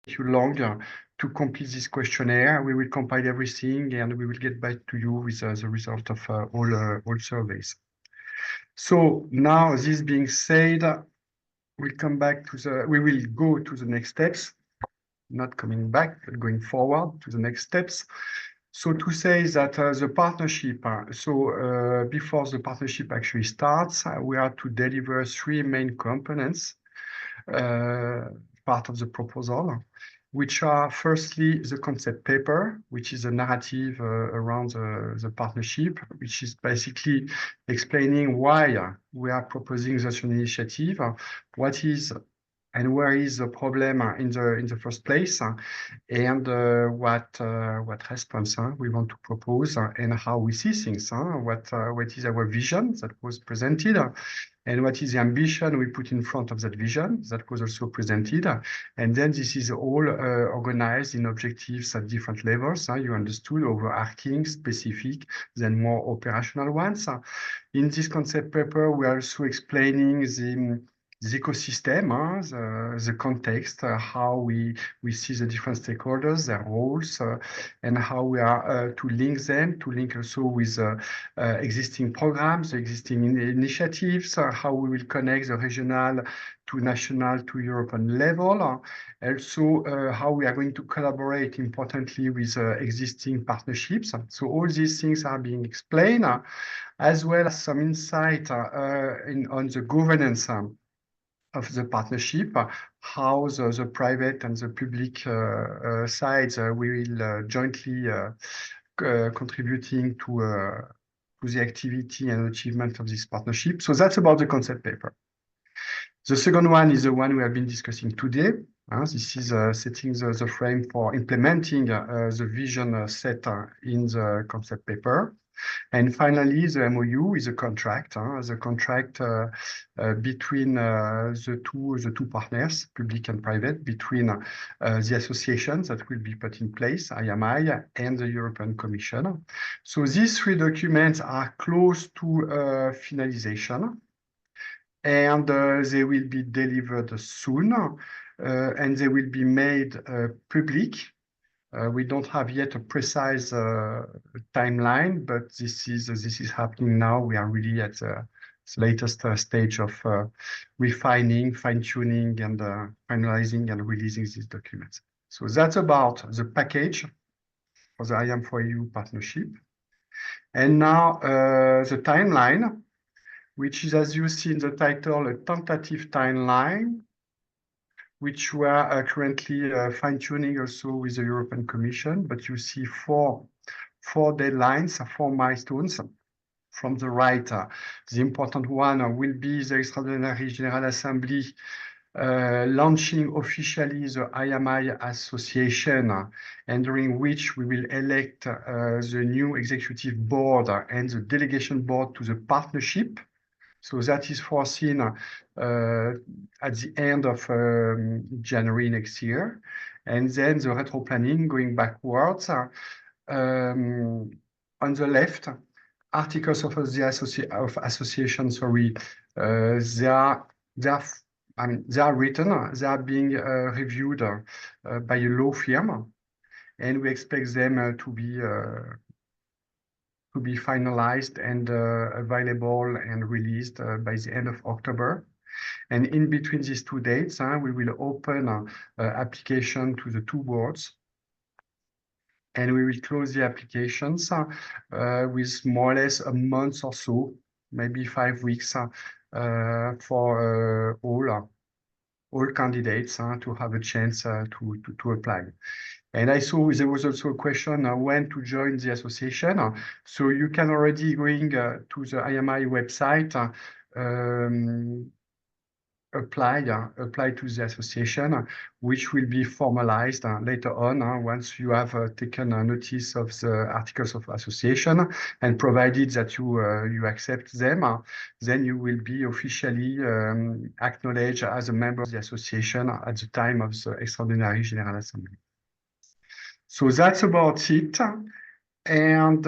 you longer to complete this questionnaire. We will compile everything and we will get back to you with the result of all surveys. So now, this being said, we will go to the next steps, not coming back, but going forward to the next steps. So to say that the partnership, before the partnership actually starts, we are to deliver 3 main components, part of the proposal, which are firstly the concept paper, which is a narrative around the partnership, which is basically explaining why we are proposing this initiative, what is and where is the problem in the first place, and what response we want to propose, and how we see things, what is our vision that was presented, and what is the ambition we put in front of that vision that was also presented. And then this is all organized in objectives at different levels. You understood, overarching, specific, then more operational ones. In this concept paper, we are also explaining the ecosystem, the context, how we see the different stakeholders, their roles, and how we are to link also with existing programs, existing initiatives, how we will connect the regional to national to European level. Also, how we are going to collaborate importantly with existing partnerships. So all these things are being explained, as well as some insight on the governance of the partnership, how the private and the public sides will jointly contributing to the activity and achievement of this partnership. So that's about the concept paper. The second one is the one we have been discussing today. This is setting the frame for implementing the vision set in the concept paper. And finally, the MOU is a contract, the contract between the two partners, public and private, between the associations that will be put in place, IAMI, and the European Commission. So these 3 documents are close to finalization, and they will be delivered soon, and they will be made public. We don't have yet a precise timeline, but this is happening now. We are really at the latest stage of refining, fine-tuning, and finalizing and releasing these documents. So that's about the package for the IAM4EU partnership. And now the timeline, which is, as you see in the title, a tentative timeline, which we are currently fine-tuning also with the European Commission. But you see four deadlines, 4 milestones. From the right, the important one will be the Extraordinary General Assembly launching officially the IAMI Association, and during which we will elect the new executive board and the delegation board to the partnership. So that is foreseen at the end of January next year. And then the retro planning going backwards. On the left, articles of the association, sorry, they are written, they are being reviewed by a law firm, and we expect them to be finalized and available and released by the end of October. And in between these 2 dates, we will open application to the 2 boards, and we will close the applications with more or less a month or so, maybe 5 weeks for all candidates to have a chance to apply. And I saw there was also a question when to join the association. So you can already going to the IAMI website, apply to the association, which will be formalized later on once you have taken notice of the articles of association, and provided that you accept them, then you will be officially acknowledged as a member of the association at the time of the Extraordinary General Assembly. So that's about it. And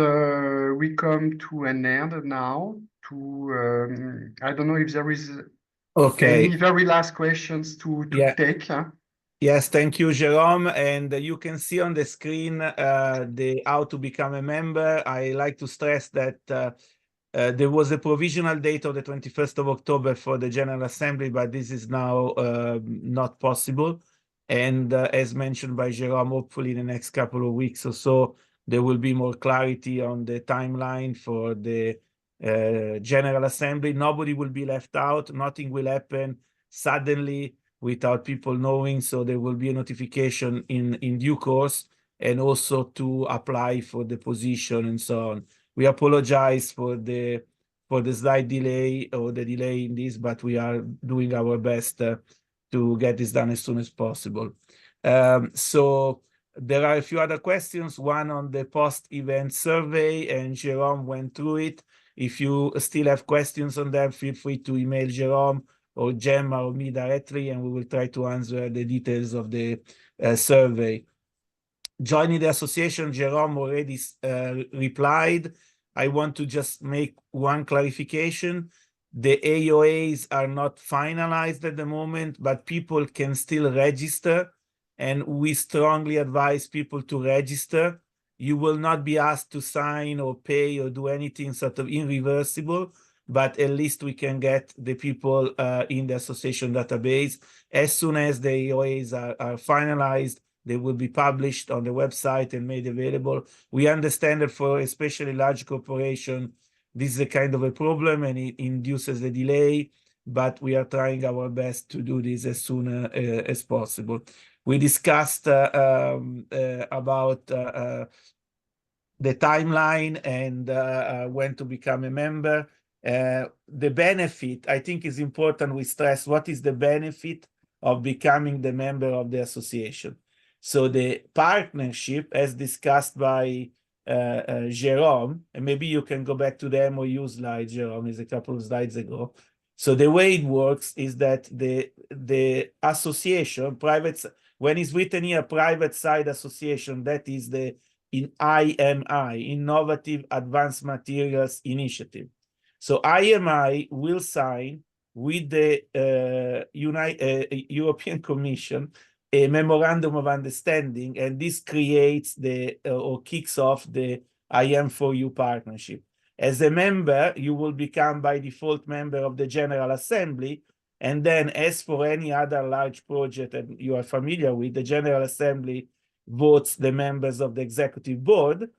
we come to an end now. I don't know if there is any very last questions to take. Yes, thank you, Jerome. And you can see on the screen the how to become a member. I like to stress that there was a provisional date of the 21st of October for the General Assembly, but this is now not possible. And as mentioned by Jerome, hopefully in the next couple of weeks or so, there will be more clarity on the timeline for the General Assembly. Nobody will be left out. Nothing will happen suddenly without people knowing. So there will be a notification in due course, and also to apply for the position and so on. We apologize for the slight delay or the delay in this, but we are doing our best to get this done as soon as possible. So there are a few other questions, one on the post-event survey, and Jerome went through it. If you still have questions on that, feel free to email Jerome or Gemma or me directly, and we will try to answer the details of the survey. Joining the association, Jerome already replied. I want to just make one clarification. The AOAs are not finalized at the moment, but people can still register, and we strongly advise people to register. You will not be asked to sign or pay or do anything sort of irreversible, but at least we can get the people in the association database. As soon as the AOAs are finalized, they will be published on the website and made available. We understand that for especially large corporation, this is a kind of a problem and it induces a delay, but we are trying our best to do this as soon as possible. We discussed about the timeline and when to become a member. The benefit, I think, is important. We stress what is the benefit of becoming the member of the association. So the partnership, as discussed by Jerome, and maybe you can go back to the MOU slide, Jerome, is a couple of slides ago. So the way it works is that the association, when it's written here, private side association, that is the IMI, Innovative Advanced Materials Initiative. So IMI will sign with the European Commission a memorandum of understanding, and this creates or kicks off the IAM4EU partnership. As a member, you will become by default member of the General Assembly, and then as for any other large project that you are familiar with, the General Assembly votes the members of the executive board,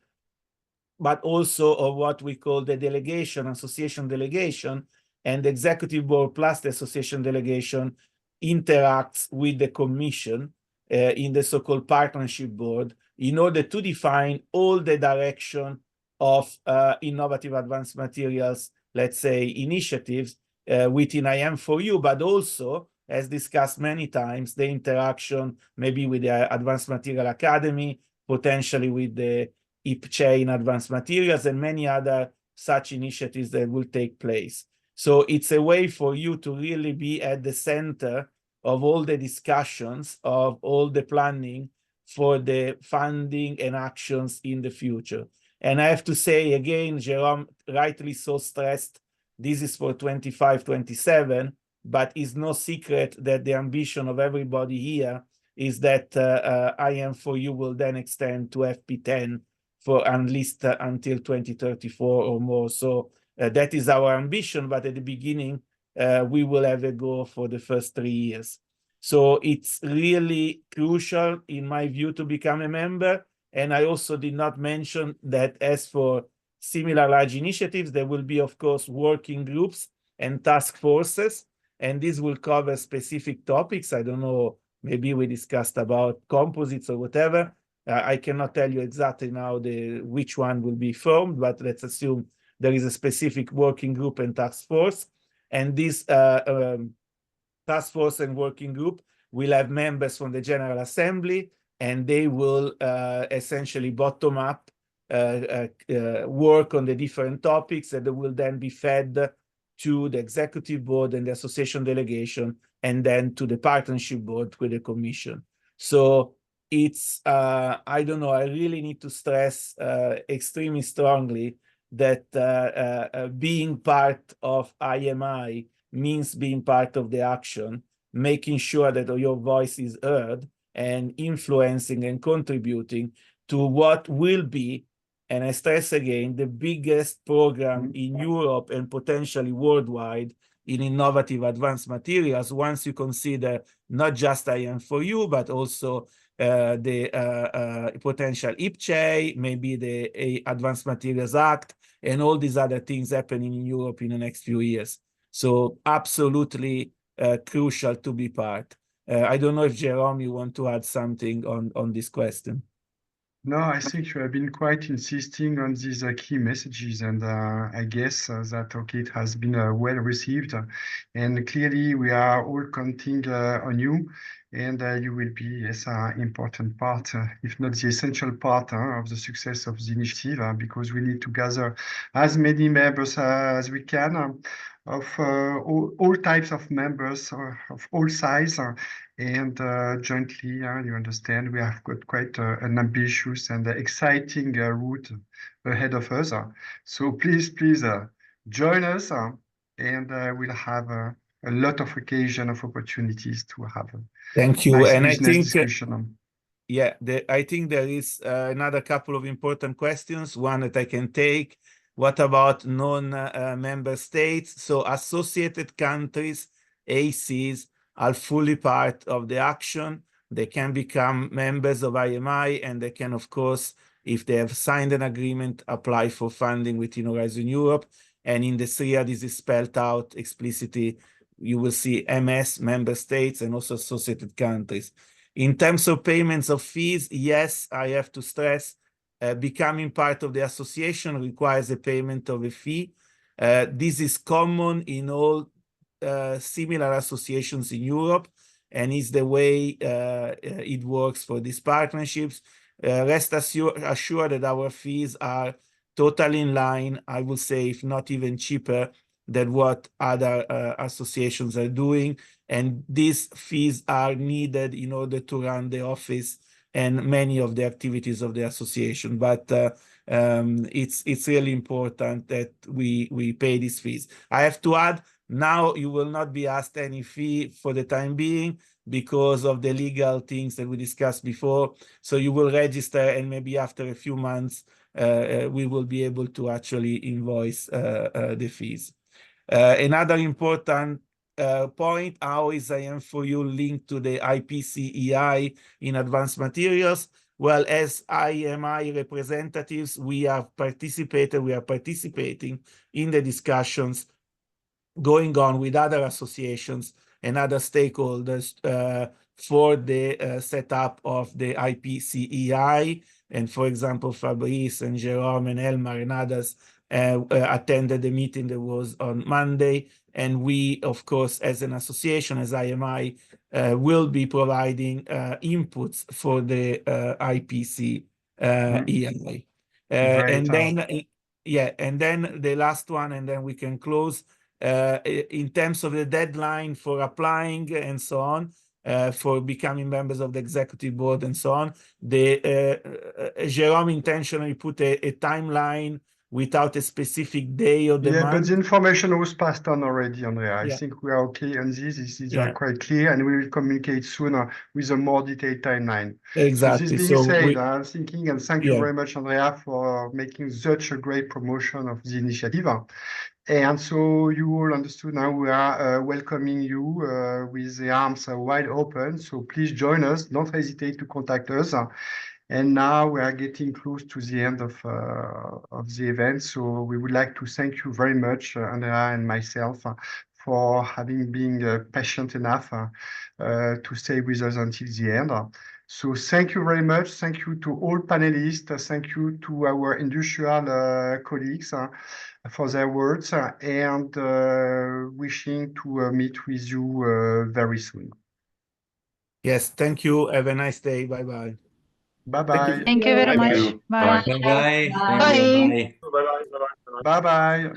but also of what we call the delegation, association delegation, and the executive board plus the association delegation interacts with the commission in the so-called partnership board in order to define all the direction of innovative advanced materials, let's say, initiatives within IAM4EU, but also, as discussed many times, the interaction maybe with the Advanced Material Academy, potentially with the IPCHE Advanced Materials, and many other such initiatives that will take place. So it's a way for you to really be at the center of all the discussions, of all the planning for the funding and actions in the future. And I have to say again, Jerome rightly so stressed, this is for 25-27, but it's no secret that the ambition of everybody here is that IAM4EU will then extend to FP10 for at least until 2034 or more. So that is our ambition, but at the beginning, we will have a go for the first 3 years. So it's really crucial, in my view, to become a member. And I also did not mention that as for similar large initiatives, there will be, of course, working groups and task forces, and this will cover specific topics. I don't know, maybe we discussed about composites or whatever. I cannot tell you exactly now which one will be formed, but let's assume there is a specific working group and task force. And this task force and working group will have members from the General Assembly, and they will essentially bottom up work on the different topics that will then be fed to the executive board and the association delegation, and then to the partnership board with the commission. So it's, I don't know, I really need to stress extremely strongly that being part of IMI means being part of the action, making sure that your voice is heard, and influencing and contributing to what will be, and I stress again, the biggest program in Europe and potentially worldwide in innovative advanced materials, once you consider not just IAM4EU, but also the potential IPCEI, maybe the Advanced Materials Act, and all these other things happening in Europe in the next few years. So absolutely crucial to be part. I don't know if Jerome, you want to add something on this question. No, I think you have been quite insisting on these key messages, and I guess that okay, it has been well received, and clearly we are all counting on you, and you will be, yes, an important part, if not the essential part, of the success of the initiative, because we need to gather as many members as we can. Of all types of members of all sizes, and jointly, you understand, we have got quite an ambitious and exciting route ahead of us. So please join us, and we'll have a lot of occasion of opportunities to have a Thank you. nice And business I think, discussion. yeah, I think there is another couple of important questions. One that I can take. What about non-member states? So associated countries, ACs, are fully part of the action. They can become members of IMI, and they can, of course, if they have signed an agreement, apply for funding within Horizon Europe. And in the SRIA, this is spelled out explicitly. You will see MS, member states, and also associated countries. In terms of payments of fees, yes, I have to stress, becoming part of the association requires a payment of a fee. This is common in all similar associations in Europe, and is the way it works for these partnerships. Rest assured that our fees are totally in line, I would say, if not even cheaper than what other associations are doing. And these fees are needed in order to run the office and many of the activities of the association. But it's really important that we pay these fees. I have to add, now you will not be asked any fee for the time being because of the legal things that we discussed before. So you will register, and maybe after a few months, we will be able to actually invoice the fees. Another important point, how is IAM4EU linked to the IPCEI in advanced materials? Well, as IMI representatives, we are participating in the discussions going on with other associations and other stakeholders for the setup of the IPCEI. And for example, Fabrice and Jerome and Elmar and others attended the meeting that was on Monday. And we, of course, as an association, as IMI, will be providing inputs for the IPCEI. And then, yeah, and then the last one, and then we can close. In terms of the deadline for applying and so on, for becoming members of the executive board and so on, Jerome intentionally put a timeline without a specific day of the month. But the information was passed on already, Andrea. I think we are okay on this. These are quite clear, and we will communicate soon with a more detailed timeline. Exactly. So this being said, I'm thinking, and thank you very much, Andrea, for making such a great promotion of the initiative. And so you all understood now we are welcoming you with the arms wide open. So please join us. Don't hesitate to contact us. And now we are getting close to the end of the event. So we would like to thank you very much, Andrea and myself, for having been patient enough to stay with us until the end. So thank you very much. Thank you to all panelists. Thank you to our industrial colleagues for their words, and wishing to meet with you very soon. Yes, thank you. Have a nice day. Bye-bye. Bye-bye. Thank you very much. Bye. Bye. Bye. Bye-bye.